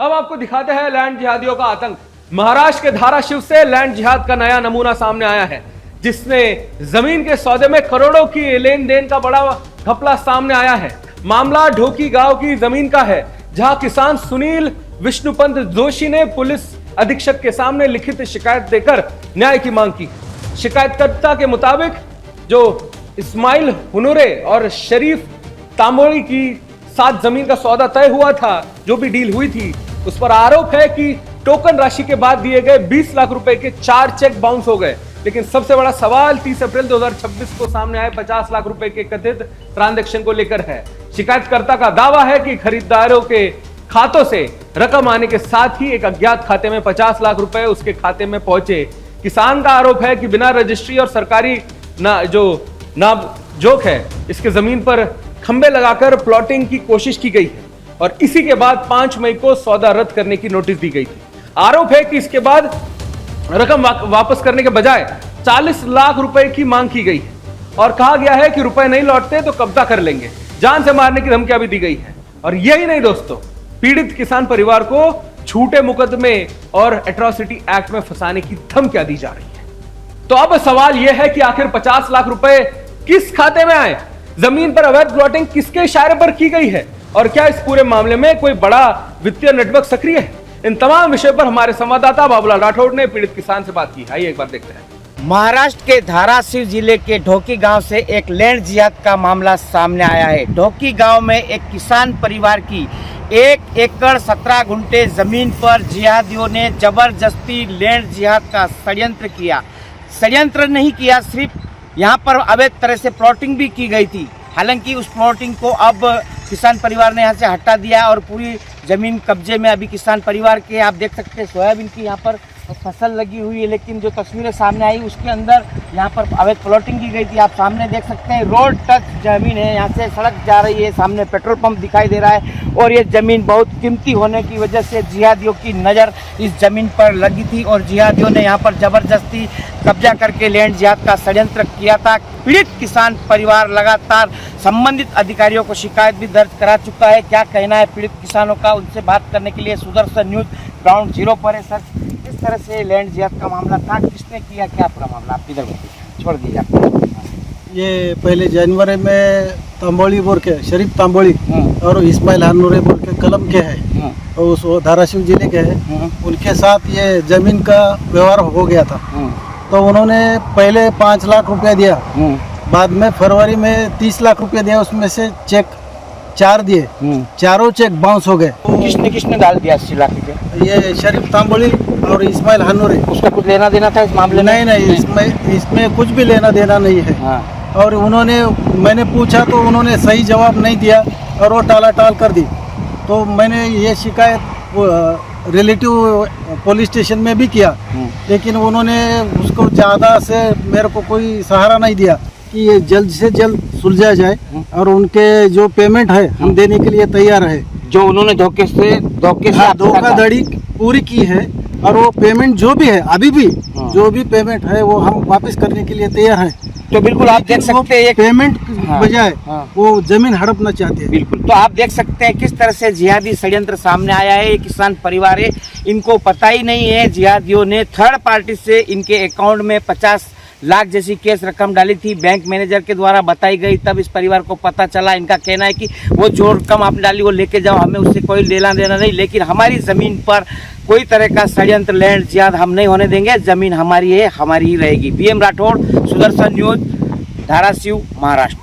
अब आपको दिखाते हैं लैंड जिहादियों का आतंक। महाराष्ट्र के धाराशिव से लैंड जिहाद का नया नमूना सामने आया है, जिसने जमीन के सौदे में करोड़ों की लेन देन का बड़ा घपला सामने आया है। मामला ढोकी गांव की जमीन का है, जहां किसान सुनील विष्णुपंत जोशी ने पुलिस अधीक्षक के सामने लिखित शिकायत देकर न्याय की मांग की। शिकायतकर्ता के मुताबिक जो इस्माइल हुनुरे और शरीफ तांबोली की साथ जमीन का सौदा तय हुआ था, जो भी डील हुई थी, उस पर आरोप है कि टोकन राशि के बाद दिए गए 20 लाख रुपए के 4 चेक बाउंस हो गए। लेकिन सबसे बड़ा सवाल 30 अप्रैल 2026 को सामने आए 50 लाख रुपए के कथित ट्रांजैक्शन को लेकर है। शिकायतकर्ता का दावा है कि खरीदारों के खातों से रकम आने के साथ ही एक अज्ञात खाते में 50 लाख रुपए उसके खाते में पहुंचे। किसान का आरोप है कि बिना रजिस्ट्री और सरकारी नामजोग है, इसके जमीन पर खंबे लगाकर प्लॉटिंग की कोशिश की गई है और इसी के बाद 5 मई को सौदा रद्द करने की नोटिस दी गई थी। आरोप है कि इसके बाद रकम वापस करने के बजाय 40 लाख रुपए की मांग की गई है और कहा गया है कि रुपए नहीं लौटते तो कब्जा कर लेंगे। जान से मारने की धमकियां भी दी गई है। और यही नहीं दोस्तों, पीड़ित किसान परिवार को झूठे मुकदमे और एट्रोसिटी एक्ट में फंसाने की धमकियां दी जा रही है। तो अब सवाल यह है कि आखिर 50 लाख रुपए किस खाते में आए, जमीन पर अवैध प्लॉटिंग किसके इशारे पर की गई है और क्या इस पूरे मामले में कोई बड़ा वित्तीय नेटवर्क सक्रिय है? इन तमाम विषय पर हमारे संवाददाता बाबूलाल राठौड़ ने पीड़ित किसान से बात की। आइए एक बार देखते हैं। महाराष्ट्र के धाराशिव जिले के ढोकी गांव से एक लैंड जिहाद का मामला सामने आया है। ढोकी गांव में एक किसान परिवार की 1 एकड़ 17 गुंठे जमीन पर जिहादियों ने जबरदस्ती लैंड जिहाद का षड्यंत्र किया। षड्यंत्र नहीं किया, सिर्फ यहाँ पर अवैध तरह से प्लॉटिंग भी की गई थी। हालांकि उस प्लॉटिंग को अब किसान परिवार ने यहाँ से हटा दिया और पूरी ज़मीन कब्जे में अभी किसान परिवार के। आप देख सकते हैं सोयाबीन की यहाँ पर फसल लगी हुई है, लेकिन जो तस्वीरें सामने आई उसके अंदर यहाँ पर अवैध प्लॉटिंग की गई थी। आप सामने देख सकते हैं रोड टच ज़मीन है, यहाँ से सड़क जा रही है, सामने पेट्रोल पंप दिखाई दे रहा है और ये ज़मीन बहुत कीमती होने की वजह से जिहादियों की नज़र इस ज़मीन पर लगी थी और जिहादियों ने यहाँ पर ज़बरदस्ती कब्जा करके लैंड जिहाद का षड्यंत्र किया था। पीड़ित किसान परिवार लगातार संबंधित अधिकारियों को शिकायत भी दर्ज करा चुका है। क्या कहना है पीड़ित किसानों का, उनसे बात करने के लिए सुदर्शन न्यूज ग्राउंड जीरो पर है। सर, किस तरह से लैंड जिहाद का मामला था, किसने किया, क्या पूरा मामला, आप इधर छोड़ दीजिए आप। ये पहले जनवरी में तांबोली बोल के शरीफ तांबोली और इस्माइल हानूरे बोल के कलम के हैं और उस धाराशिव जिले के हैं, उनके साथ ये जमीन का व्यवहार हो गया था। तो उन्होंने पहले 5 लाख रुपया दिया, बाद में फरवरी में 30 लाख रुपया दिया, उसमें से चेक 4 दिए, चारों चेक बाउंस हो गए। किसने किसने डाल दिया 80 लाख रुपये? ये शरीफ तांबोली और इस्माइल हानूरे। उसका कुछ लेना देना था इस मामले में? नहीं, इसमें कुछ भी लेना देना नहीं है। और उन्होंने, मैंने पूछा तो उन्होंने सही जवाब नहीं दिया और वो टाल कर दी। तो मैंने ये शिकायत रिलेटिव पुलिस स्टेशन में भी किया, लेकिन उन्होंने उसको ज़्यादा से मेरे को कोई सहारा नहीं दिया कि ये जल्द से जल्द सुलझा जाए और उनके जो पेमेंट है हम देने के लिए तैयार है। जो उन्होंने धोखे से धोखाधड़ी पूरी की है और वो पेमेंट जो भी है अभी भी जो भी पेमेंट है वो हम वापस करने के लिए तैयार हैं। तो बिल्कुल आप देख सकते हैं पेमेंट बजाय वो जमीन हड़पना चाहते हैं। बिल्कुल, तो आप देख सकते हैं किस तरह से जिहादी षड्यंत्र सामने आया है। ये किसान परिवार है, इनको पता ही नहीं है जिहादियों ने थर्ड पार्टी से इनके अकाउंट में 50 लाख जैसी केस रकम डाली थी, बैंक मैनेजर के द्वारा बताई गई। तब इस परिवार को पता चला। इनका कहना है कि वो जो रकम आपने डाली वो लेके जाओ, हमें उससे कोई लेना देना नहीं, लेकिन हमारी ज़मीन पर कोई तरह का षड्यंत्र लैंड जिहाद हम नहीं होने देंगे। ज़मीन हमारी है, हमारी ही रहेगी। BM Rathore, Sudarshan news, Dharashiv, Maharashtra.